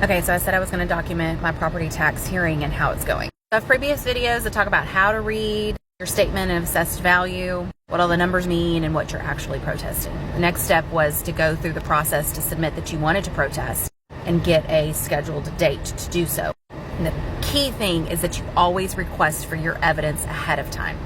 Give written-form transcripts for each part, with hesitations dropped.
Okay, so I said I was going to document my property tax hearing and how it's going. I have previous videos that talk about how to read your statement of assessed value, what all the numbers mean, and what you're actually protesting. The next step was to go through the process to submit that you wanted to protest and get a scheduled date to do so. And the key thing is that you always request for your evidence ahead of time.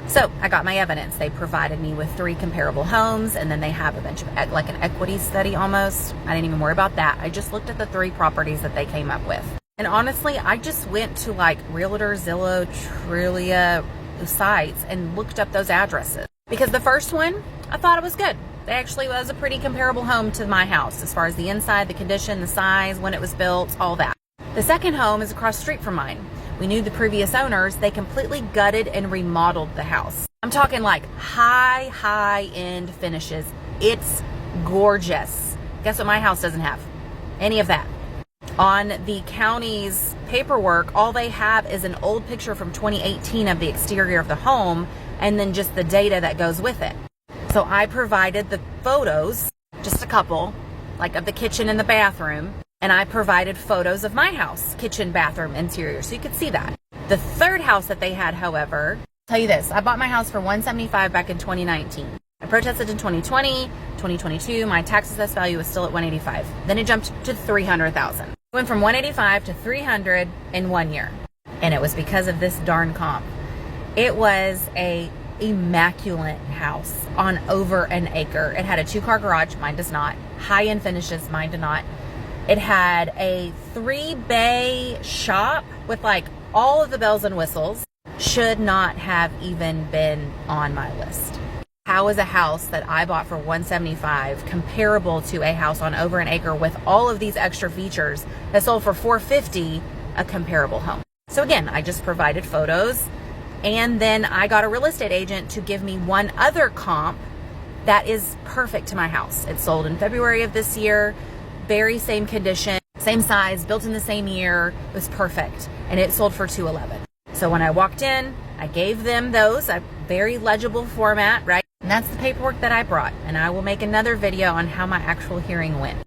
So I got my evidence. They provided me with 3 comparable homes, and then they have a bunch of, like an equity study almost. I didn't even worry about that. I just looked at the 3 properties that they came up with. And honestly, I just went to like Realtor, Zillow, Trulia sites and looked up those addresses. Because the first one, I thought it was good. It actually was a pretty comparable home to my house as far as the inside, the condition, the size, when it was built, all that. The second home is across the street from mine. We knew the previous owners. They completely gutted and remodeled the house. I'm talking like high-end finishes. It's gorgeous. Guess what my house doesn't have? Any of that. On the county's paperwork, all they have is an old picture from 2018 of the exterior of the home and then just the data that goes with it. So I provided the photos, just a couple, like of the kitchen and the bathroom. And I provided photos of my house, kitchen, bathroom, interior, so you could see that. The third house that they had, however, I'll tell you this, I bought my house for $175 back in 2019. I protested in 2020, 2022, my tax assessed value was still at $185. Then it jumped to $300,000. It went from $185 to $300 in 1 year. And it was because of this darn comp. It was a immaculate house on over an acre. It had a 2-car garage, mine does not. High-end finishes, mine did not. It had a 3-bay shop with like all of the bells and whistles. Should not have even been on my list. How is a house that I bought for $175 comparable to a house on over an acre with all of these extra features that sold for $450 a comparable home? So again, I just provided photos, and then I got a real estate agent to give me one other comp that is perfect to my house. It sold in February of this year. Very same condition, same size, built in the same year. It was perfect. And it sold for $211. So when I walked in, I gave them those, a very legible format, right? And that's the paperwork that I brought. And I will make another video on how my actual hearing went.